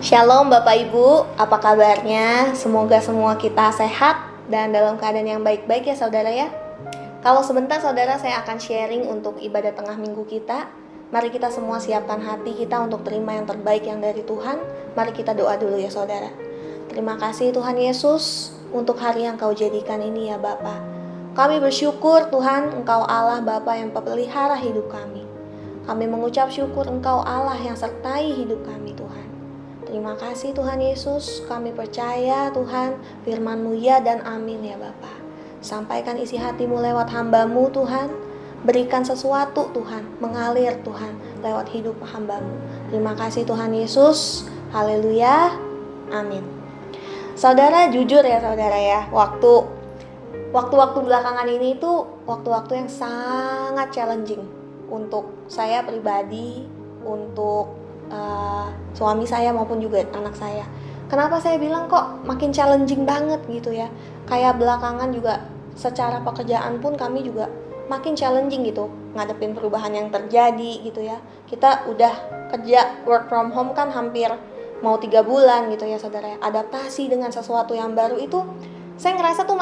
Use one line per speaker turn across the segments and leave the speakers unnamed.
Shalom Bapak Ibu, apa kabarnya? Semoga semua kita sehat dan dalam keadaan yang baik-baik ya saudara ya. Kalau sebentar saudara saya akan sharing untuk ibadah tengah minggu kita. Mari kita semua siapkan hati kita untuk terima yang terbaik yang dari Tuhan. Mari kita doa dulu ya saudara. Terima kasih Tuhan Yesus untuk hari yang Kau jadikan ini ya Bapa. Kami bersyukur Tuhan Engkau Allah Bapa yang memelihara hidup kami. Kami mengucap syukur Engkau Allah yang sertai hidup kami Tuhan. Terima kasih Tuhan Yesus, kami percaya Tuhan firman-Mu ya dan amin ya Bapa. Sampaikan isi hati-Mu lewat hamba-Mu Tuhan. Berikan sesuatu Tuhan, mengalir Tuhan lewat hidup hamba-Mu. Terima kasih Tuhan Yesus, haleluya, amin. Saudara jujur ya saudara ya, waktu-waktu belakangan ini itu waktu-waktu yang sangat challenging untuk saya pribadi, untuk suami saya maupun juga anak saya. Kenapa saya bilang kok makin challenging banget gitu ya? Kayak belakangan juga secara pekerjaan pun kami juga makin challenging gitu, ngadepin perubahan yang terjadi gitu ya. Kita udah kerja work from home kan hampir mau 3 bulan gitu ya saudara. Adaptasi dengan sesuatu yang baru itu saya ngerasa tuh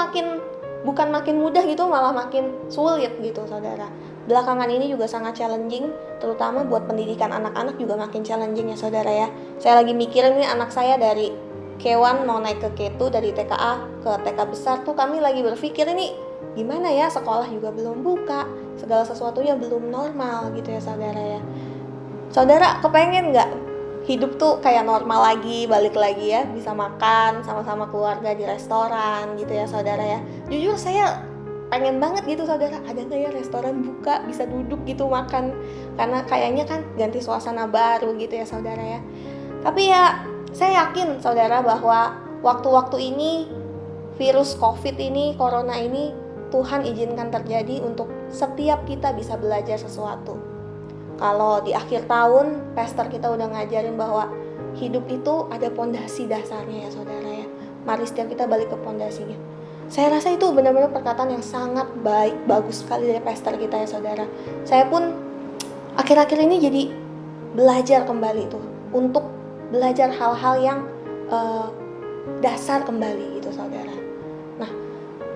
bukan makin mudah gitu, malah makin sulit gitu saudara. Belakangan ini juga sangat challenging, terutama buat pendidikan anak-anak juga makin challenging ya saudara ya. Saya lagi mikirin nih anak saya dari K1 mau naik ke K2, dari TKA ke TK besar tuh kami lagi berpikir ini gimana ya, sekolah juga belum buka, segala sesuatunya belum normal gitu ya saudara ya. Saudara kepengen gak hidup tuh kayak normal lagi, balik lagi ya, bisa makan sama-sama keluarga di restoran gitu ya saudara ya. Jujur saya pengen banget gitu saudara, ada gak ya restoran buka, bisa duduk gitu makan, karena kayaknya kan ganti suasana baru gitu ya saudara ya. Tapi ya saya yakin saudara bahwa waktu-waktu ini virus COVID ini, corona ini Tuhan izinkan terjadi untuk setiap kita bisa belajar sesuatu. Kalau di akhir tahun pastor kita udah ngajarin bahwa hidup itu ada pondasi dasarnya ya saudara ya. Mari setiap kita balik ke pondasinya. Saya rasa itu benar-benar perkataan yang sangat baik, bagus sekali dari pastor kita ya saudara. Saya pun akhir-akhir ini jadi belajar kembali tuh, untuk belajar hal-hal yang dasar kembali gitu saudara. Nah,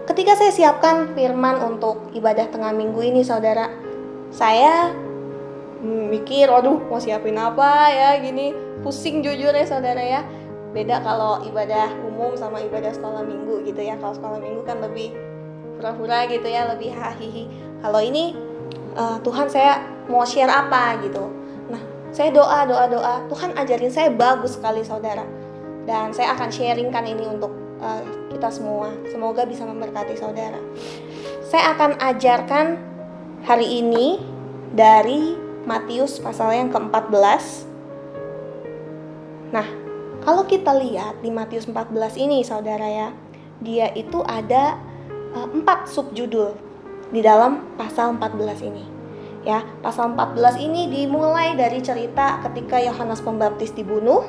ketika saya siapkan firman untuk ibadah tengah minggu ini saudara, saya mikir, waduh mau siapin apa ya, gini pusing jujur ya saudara ya. Beda kalau ibadah umum sama ibadah sekolah minggu gitu ya. Kalau sekolah minggu kan lebih pura-pura gitu ya, lebih hahihi. Kalau ini Tuhan saya mau share apa gitu. Nah saya doa Tuhan ajarin saya bagus sekali saudara. Dan saya akan sharingkan ini untuk kita semua. Semoga bisa memberkati saudara. Saya akan ajarkan hari ini dari Matius pasal yang ke-14. Nah, kalau kita lihat di Matius 14 ini saudara ya, dia itu ada 4 subjudul di dalam pasal 14 ini. Ya, pasal 14 ini dimulai dari cerita ketika Yohanes Pembaptis dibunuh.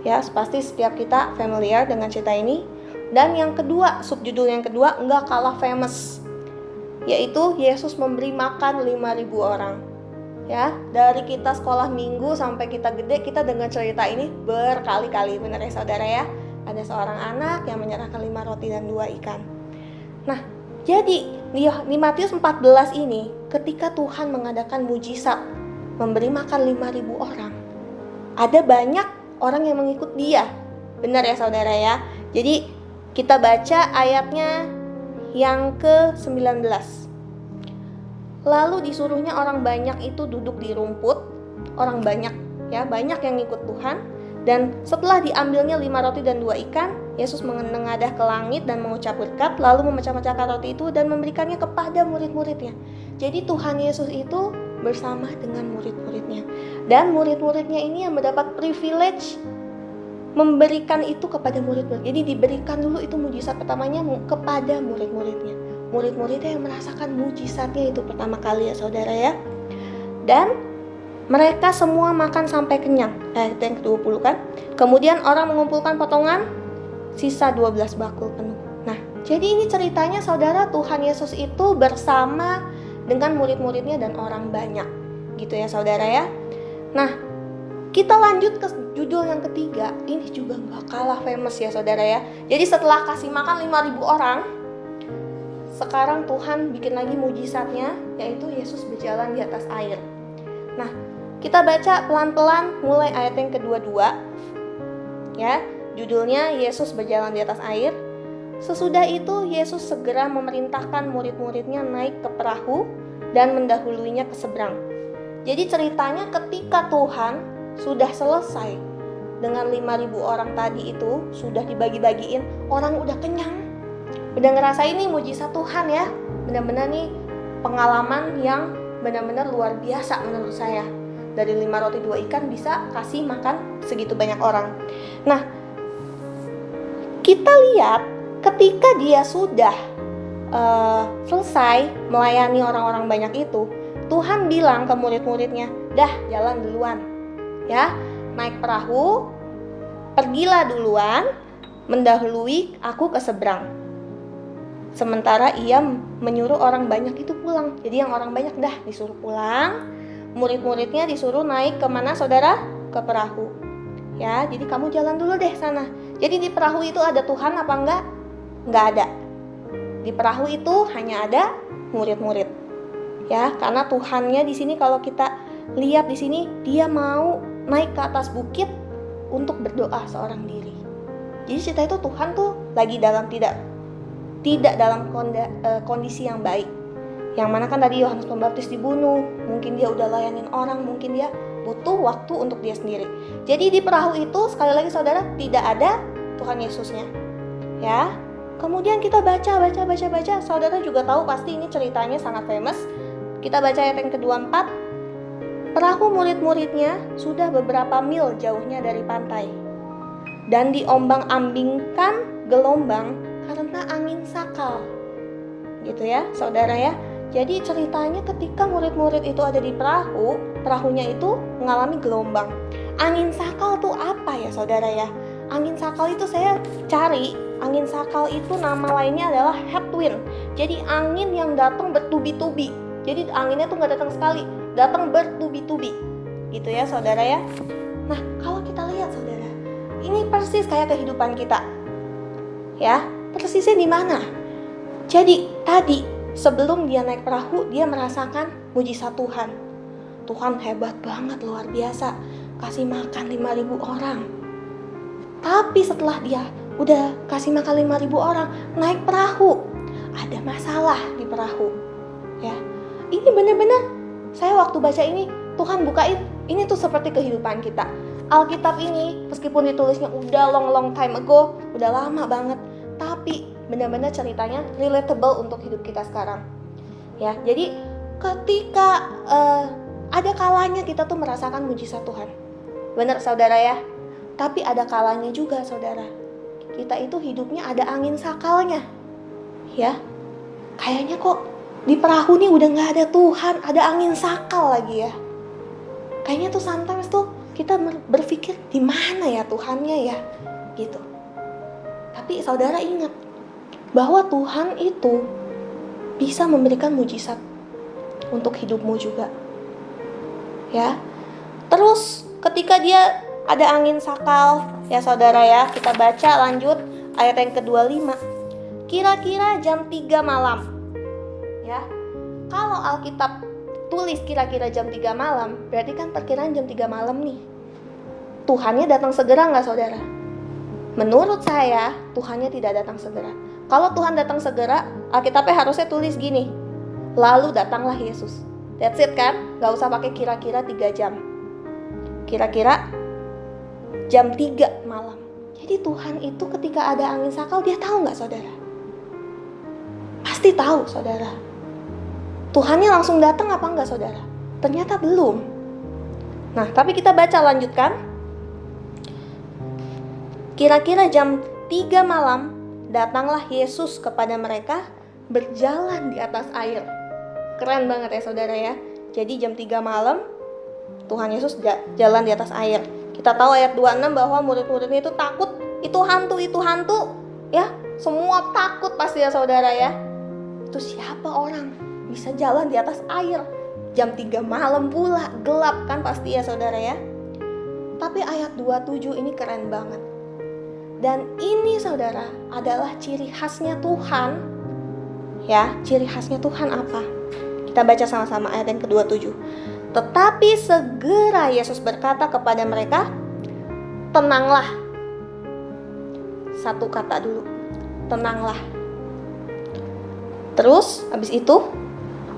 Ya, pasti setiap kita familiar dengan cerita ini. Dan yang kedua, subjudul yang kedua enggak kalah famous, yaitu Yesus memberi makan 5.000 orang. Ya, dari kita sekolah minggu sampai kita gede, kita dengar cerita ini berkali-kali, benar ya saudara ya. Ada seorang anak yang menyerahkan 5 roti dan 2 ikan. Nah, jadi di Matius 14 ini, ketika Tuhan mengadakan mujizat memberi makan 5.000 orang, ada banyak orang yang mengikut dia. Benar ya saudara ya. Jadi kita baca ayatnya yang ke-19. Lalu disuruhnya orang banyak itu duduk di rumput. Orang banyak ya, banyak yang ikut Tuhan. Dan setelah diambilnya 5 roti dan 2 ikan, Yesus menengadah ke langit dan mengucap berkat, lalu memecah-mecahkan roti itu dan memberikannya kepada murid-muridnya. Jadi Tuhan Yesus itu bersama dengan murid-muridnya. Dan murid-muridnya ini yang mendapat privilege memberikan itu kepada murid-murid. Jadi diberikan dulu itu mujizat pertamanya kepada murid-muridnya. Murid-muridnya yang merasakan mujizatnya itu pertama kali ya saudara ya. Dan mereka semua makan sampai kenyang. Ayat yang ke-20 kan. Kemudian orang mengumpulkan potongan sisa 12 bakul penuh. Nah, jadi ini ceritanya saudara, Tuhan Yesus itu bersama dengan murid-muridnya dan orang banyak. Gitu ya saudara ya. Nah, kita lanjut ke judul judul yang ketiga, ini juga gak kalah famous ya saudara ya. Jadi setelah kasih makan 5.000 orang, sekarang Tuhan bikin lagi mujizatnya, yaitu Yesus berjalan di atas air. Nah, kita baca pelan-pelan mulai ayat yang kedua-dua. Ya, judulnya Yesus berjalan di atas air. Sesudah itu Yesus segera memerintahkan murid-muridnya naik ke perahu dan mendahuluinya ke seberang. Jadi ceritanya ketika Tuhan sudah selesai dengan 5.000 orang tadi itu, sudah dibagi-bagiin, orang udah kenyang, udah ngerasain nih mujizat Tuhan ya. Benar-benar nih pengalaman yang benar-benar luar biasa menurut saya. Dari 5 roti 2 ikan bisa kasih makan segitu banyak orang. Nah, kita lihat ketika dia sudah selesai melayani orang-orang banyak itu, Tuhan bilang ke murid-muridnya, dah jalan duluan ya, naik perahu, pergilah duluan, mendahului aku ke seberang. Sementara ia menyuruh orang banyak itu pulang. Jadi yang orang banyak dah disuruh pulang, murid-muridnya disuruh naik kemana saudara? Ke perahu. Ya, jadi kamu jalan dulu deh sana. Jadi di perahu itu ada Tuhan apa enggak? Enggak ada. Di perahu itu hanya ada murid-murid. Ya, karena Tuhannya di sini kalau kita lihat di sini, dia mau naik ke atas bukit untuk berdoa seorang diri. Jadi cerita itu Tuhan tuh lagi dalam tidak dalam kondisi yang baik. Yang mana kan tadi Yohanes Pembaptis dibunuh, mungkin dia udah layanin orang, mungkin dia butuh waktu untuk dia sendiri. Jadi di perahu itu sekali lagi saudara tidak ada Tuhan Yesusnya. Ya. Kemudian kita baca, saudara juga tahu pasti ini ceritanya sangat famous. Kita baca ayat yang ke-24. Perahu murid-muridnya sudah beberapa mil jauhnya dari pantai, dan diombang-ambingkan gelombang karena angin sakal. Gitu ya, saudara ya. Jadi ceritanya ketika murid-murid itu ada di perahu, perahunya itu mengalami gelombang. Angin sakal tuh apa ya saudara ya? Angin sakal itu saya cari, angin sakal itu nama lainnya adalah headwind. Jadi angin yang datang bertubi-tubi. Jadi anginnya tuh gak datang sekali, datang bertubi-tubi. Gitu ya saudara ya. Nah kalau kita lihat saudara, ini persis kayak kehidupan kita. Ya, persisnya di mana? Jadi tadi sebelum dia naik perahu, dia merasakan mujizat Tuhan. Tuhan hebat banget, luar biasa, kasih makan 5.000 orang. Tapi setelah dia udah kasih makan 5.000 orang, naik perahu, ada masalah di perahu. Ya, ini benar-benar saya waktu baca ini, Tuhan bukain, ini tuh seperti kehidupan kita. Alkitab ini meskipun ditulisnya udah long time ago, udah lama banget, tapi benar-benar ceritanya relatable untuk hidup kita sekarang. Ya, jadi ketika ada kalanya kita tuh merasakan mujizat Tuhan. Benar saudara ya? Tapi ada kalanya juga saudara. Kita itu hidupnya ada angin sakalnya. Ya. Kayaknya kok di perahu nih udah gak ada Tuhan, ada angin sakal lagi ya. Kayaknya tuh sometimes tuh kita berpikir di mana ya Tuhannya ya, gitu. Tapi saudara ingat bahwa Tuhan itu bisa memberikan mujizat untuk hidupmu juga. Ya. Terus ketika dia ada angin sakal, ya saudara ya, kita baca lanjut ayat yang ke-25. Kira-kira jam 3 malam. Ya. Kalau Alkitab tulis kira-kira jam 3 malam, berarti kan perkiraan jam 3 malam nih. Tuhannya datang segera enggak saudara? Menurut saya, Tuhannya tidak datang segera. Kalau Tuhan datang segera, Alkitabnya harusnya tulis gini. Lalu datanglah Yesus. That's it kan? Gak usah pakai kira-kira 3 jam. Kira-kira jam 3 malam. Jadi Tuhan itu ketika ada angin sakal, dia tahu gak saudara? Pasti tahu saudara. Tuhannya langsung datang apa enggak saudara? Ternyata belum. Nah, tapi kita baca lanjutkan. Kira-kira jam 3 malam, datanglah Yesus kepada mereka berjalan di atas air. Keren banget ya saudara ya. Jadi jam 3 malam, Tuhan Yesus jalan di atas air. Kita tahu ayat 26 bahwa murid-muridnya itu takut. Itu hantu. Ya, semua takut pasti ya saudara ya. Itu siapa orang bisa jalan di atas air? Jam 3 malam pula, gelap kan pasti ya saudara ya. Tapi ayat 27 ini keren banget. Dan ini saudara adalah ciri khasnya Tuhan. Ya, ciri khasnya Tuhan apa? Kita baca sama-sama ayat yang ke-27. Tetapi segera Yesus berkata kepada mereka, tenanglah. Satu kata dulu, tenanglah. Terus habis itu,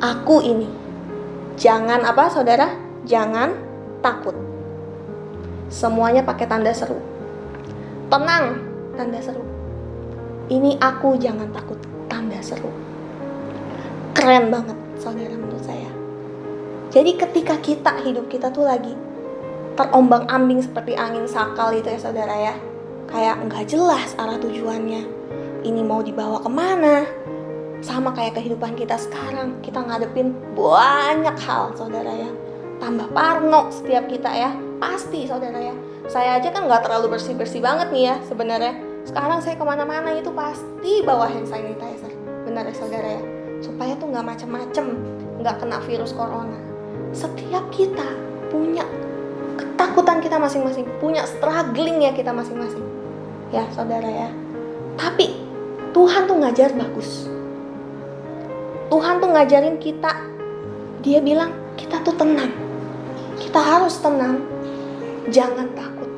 aku ini. Jangan apa saudara? Jangan takut. Semuanya pakai tanda seru. Tenang, tanda seru. Ini aku, jangan takut, tanda seru. Keren banget saudara menurut saya. Jadi ketika hidup kita tuh lagi terombang-ambing seperti angin sakal itu ya saudara ya, kayak nggak jelas arah tujuannya, ini mau dibawa kemana. Sama kayak kehidupan kita sekarang, kita ngadepin banyak hal saudara ya, tambah parno setiap kita ya, pasti saudara ya. Saya aja kan nggak terlalu bersih-bersih banget nih ya sebenarnya. Sekarang saya kemana-mana itu pasti bawa hand sanitizer, benar ya saudara ya, supaya tuh nggak macem-macem, nggak kena virus corona. Setiap kita punya ketakutan kita masing-masing, punya struggling ya kita masing-masing, ya saudara ya. Tapi Tuhan tuh ngajar bagus. Tuhan tuh ngajarin kita, Dia bilang kita tuh tenang, kita harus tenang, jangan takut.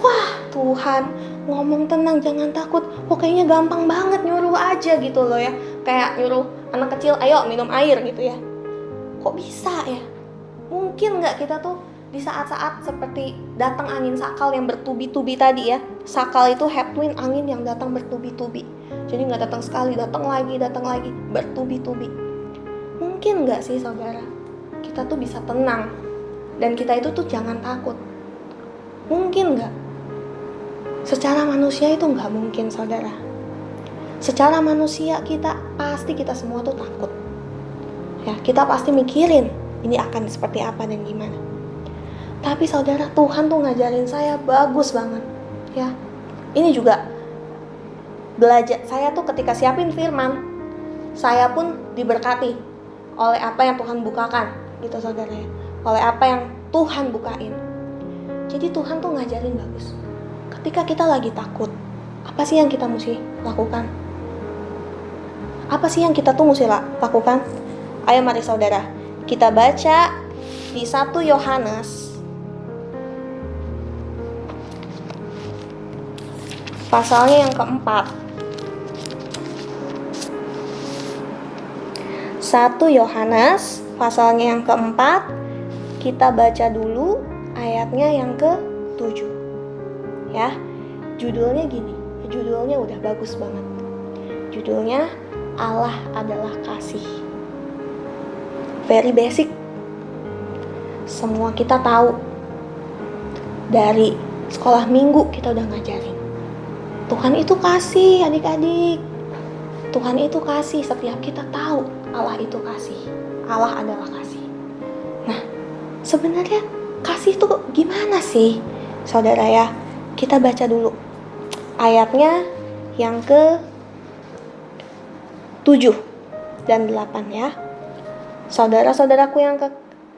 Wah, Tuhan ngomong tenang jangan takut, kayaknya gampang banget nyuruh aja gitu loh ya. Kayak nyuruh anak kecil, ayo minum air gitu ya. Kok bisa ya? Mungkin gak kita tuh di saat-saat seperti datang angin sakal yang bertubi-tubi tadi ya. Sakal itu headwind, angin yang datang bertubi-tubi. Jadi gak datang sekali, datang lagi, bertubi-tubi. Mungkin gak sih saudara, kita tuh bisa tenang dan kita itu tuh jangan takut? Mungkin gak? Secara manusia itu gak mungkin saudara. Secara manusia kita semua tuh takut. Ya, kita pasti mikirin ini akan seperti apa dan gimana. Tapi saudara, Tuhan tuh ngajarin saya bagus banget. Ya, ini juga belajar. Saya tuh ketika siapin firman, saya pun diberkati oleh apa yang Tuhan bukakan, gitu saudara ya. Oleh apa yang Tuhan bukain. Jadi Tuhan tuh ngajarin bagus. Ketika kita lagi takut, apa sih yang kita mesti lakukan? Apa sih yang kita tuh mesti lakukan? Ayo mari saudara, kita baca di 1 Yohanes pasalnya yang keempat. 1 Yohanes pasalnya yang keempat, kita baca dulu ayatnya yang ke-7. Ya, judulnya gini, judulnya udah bagus banget. Judulnya Allah adalah kasih. Very basic. Semua kita tahu. Dari sekolah minggu kita udah ngajarin. Tuhan itu kasih adik-adik. Tuhan itu kasih, setiap kita tahu Allah itu kasih. Allah adalah kasih. Nah, sebenarnya kasih itu gimana sih saudara ya? Kita baca dulu ayatnya yang ke-7 dan 8 ya. Saudara-saudaraku yang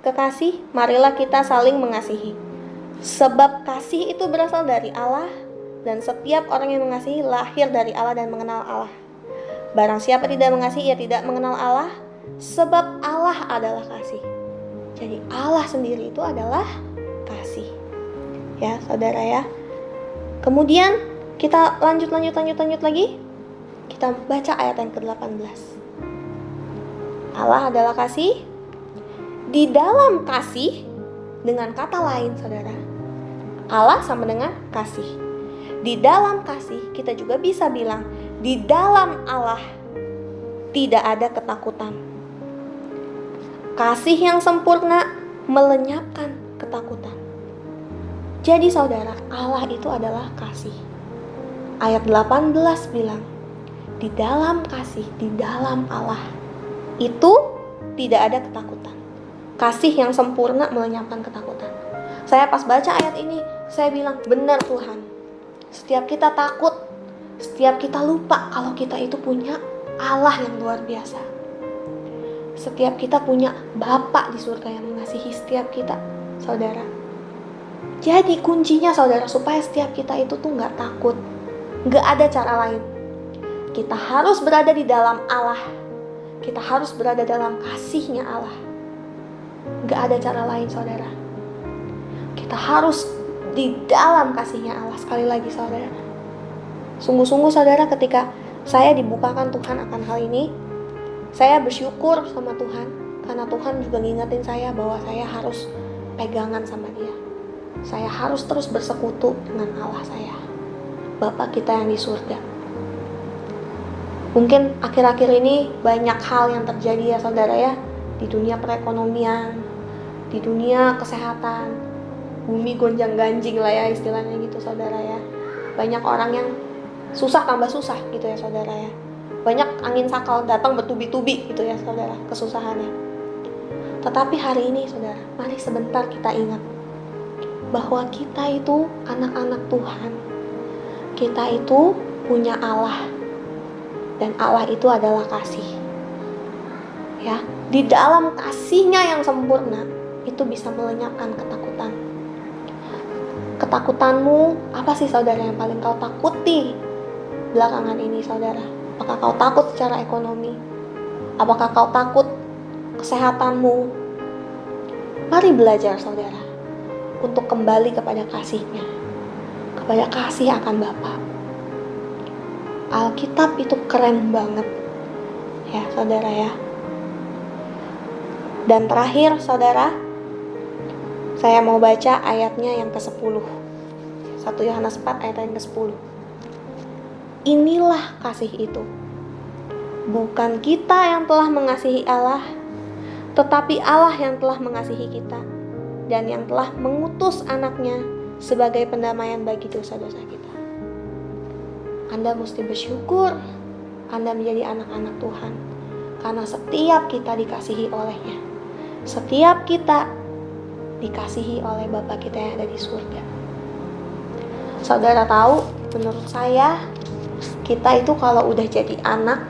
kekasih, marilah kita saling mengasihi. Sebab kasih itu berasal dari Allah, dan setiap orang yang mengasihi lahir dari Allah dan mengenal Allah. Barang siapa tidak mengasihi, ia tidak mengenal Allah, sebab Allah adalah kasih. Jadi Allah sendiri itu adalah kasih. Ya, saudara ya. Kemudian kita lanjut lagi. Kita baca ayat yang ke-18. Allah adalah kasih. Di dalam kasih, dengan kata lain saudara, Allah sama dengan kasih. Di dalam kasih kita juga bisa bilang, di dalam Allah tidak ada ketakutan. Kasih yang sempurna melenyapkan ketakutan. Jadi saudara, Allah itu adalah kasih. Ayat 18 bilang, di dalam kasih, di dalam Allah itu tidak ada ketakutan. Kasih yang sempurna melenyapkan ketakutan. Saya pas baca ayat ini, saya bilang, benar Tuhan. Setiap kita takut, setiap kita lupa kalau kita itu punya Allah yang luar biasa. Setiap kita punya Bapa di surga yang mengasihi setiap kita, saudara. Jadi kuncinya saudara, supaya setiap kita itu tuh gak takut, gak ada cara lain. Kita harus berada di dalam Allah. Kita harus berada dalam kasih-Nya Allah. Gak ada cara lain saudara. Kita harus di dalam kasih-Nya Allah. Sekali lagi saudara, sungguh-sungguh saudara, ketika saya dibukakan Tuhan akan hal ini, saya bersyukur sama Tuhan. Karena Tuhan juga ngingetin saya bahwa saya harus pegangan sama Dia. Saya harus terus bersekutu dengan Allah saya, Bapa kita yang di surga. Mungkin akhir-akhir ini banyak hal yang terjadi ya saudara ya, di dunia perekonomian, di dunia kesehatan, bumi gonjang-ganjing lah ya istilahnya gitu saudara ya. Banyak orang yang susah tambah susah gitu ya saudara ya. Banyak angin sakal datang bertubi-tubi gitu ya saudara, kesusahannya. Tetapi hari ini saudara, mari sebentar kita ingat bahwa kita itu anak-anak Tuhan. Kita itu punya Allah, dan Allah itu adalah kasih. Ya, di dalam kasih-Nya yang sempurna itu bisa melenyapkan ketakutan. Ketakutanmu apa sih saudara yang paling kau takuti belakangan ini saudara? Apakah kau takut secara ekonomi? Apakah kau takut kesehatanmu? Mari belajar saudara untuk kembali kepada kasih-Nya, kepada kasih akan Bapa. Alkitab itu keren banget ya saudara ya. Dan terakhir saudara, saya mau baca ayatnya yang ke-10. 1 Yohanes 4 ayat yang ke-10. Inilah kasih itu, bukan kita yang telah mengasihi Allah, tetapi Allah yang telah mengasihi kita, dan yang telah mengutus anaknya sebagai pendamaian bagi dosa-dosa kita. Anda mesti bersyukur Anda menjadi anak-anak Tuhan, karena setiap kita dikasihi oleh-Nya. Setiap kita dikasihi oleh Bapa kita yang ada di surga. Saudara tahu, menurut saya, kita itu kalau udah jadi anak,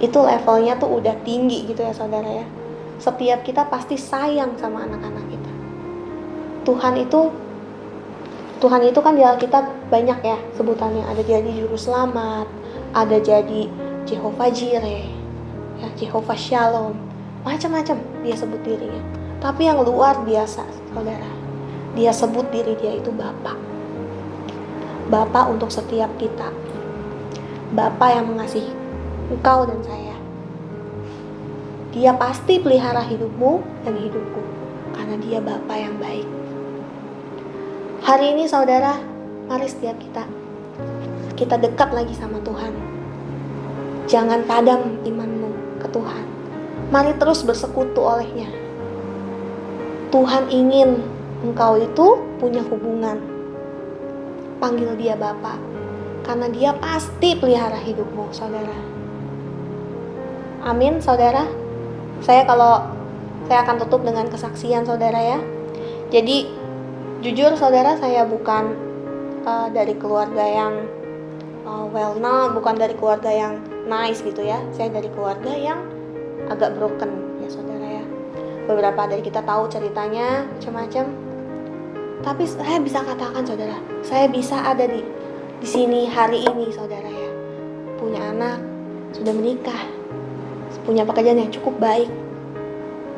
itu levelnya tuh udah tinggi gitu ya saudara ya. Setiap kita pasti sayang sama anak-anak kita. Tuhan itu kan di Alkitab banyak ya sebutannya. Ada jadi juru selamat, ada jadi Jehovah Jireh, ya, Jehovah Shalom, macam-macam dia sebut dirinya. Tapi yang luar biasa saudara, dia sebut diri dia itu Bapa. Bapa untuk setiap kita. Bapa yang mengasihi engkau dan saya. Dia pasti pelihara hidupmu dan hidupku, karena dia Bapa yang baik. Hari ini saudara, mari setiap kita dekat lagi sama Tuhan. Jangan padam imanmu ke Tuhan. Mari terus bersekutu oleh-Nya. Tuhan ingin engkau itu punya hubungan. Panggil dia Bapa, karena dia pasti pelihara hidupmu saudara. Amin saudara. Saya akan tutup dengan kesaksian saudara ya. Jadi jujur saudara, saya bukan dari keluarga yang well known, bukan dari keluarga yang nice gitu ya. Saya dari keluarga yang agak broken ya saudara ya. Beberapa dari kita tahu ceritanya macam-macam. Tapi saya bisa katakan saudara, saya bisa ada di sini hari ini saudara ya. Punya anak, sudah menikah, punya pekerjaan yang cukup baik.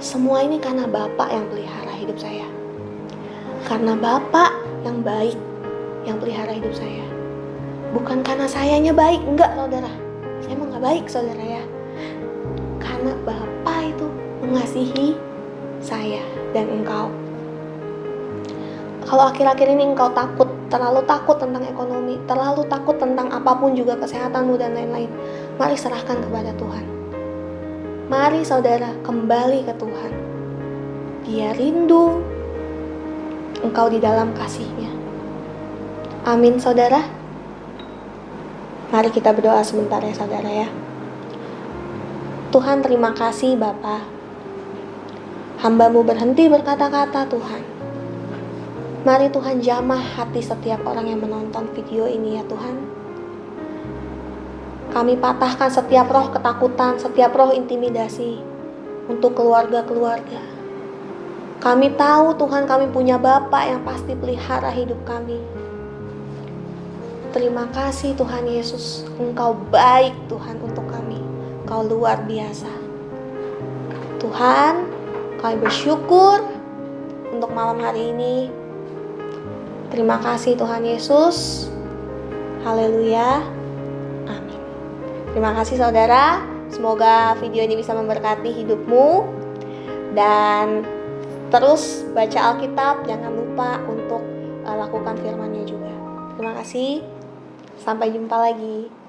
Semua ini karena Bapak yang pelihara hidup saya. Karena Bapak yang baik yang pelihara hidup saya. Bukan karena sayanya baik, enggak saudara. Saya emang gak baik saudara ya. Karena Bapak itu mengasihi saya dan engkau. Kalau akhir-akhir ini engkau terlalu takut tentang ekonomi, terlalu takut tentang apapun juga kesehatanmu dan lain-lain, mari serahkan kepada Tuhan. Mari saudara kembali ke Tuhan. Dia rindu engkau di dalam kasih-Nya. Amin saudara. Mari kita berdoa sebentar ya saudara ya. Tuhan, terima kasih Bapa. Hamba-Mu berhenti berkata-kata Tuhan. Mari Tuhan jamah hati setiap orang yang menonton video ini ya Tuhan. Kami patahkan setiap roh ketakutan, setiap roh intimidasi untuk keluarga-keluarga. Kami tahu Tuhan, kami punya Bapa yang pasti pelihara hidup kami. Terima kasih Tuhan Yesus, Engkau baik Tuhan untuk kami. Engkau luar biasa. Tuhan, kami bersyukur untuk malam hari ini. Terima kasih Tuhan Yesus. Haleluya. Amin. Terima kasih saudara. Semoga video ini bisa memberkati hidupmu. Dan terus baca Alkitab, jangan lupa untuk lakukan firman-Nya juga. Terima kasih. Sampai jumpa lagi.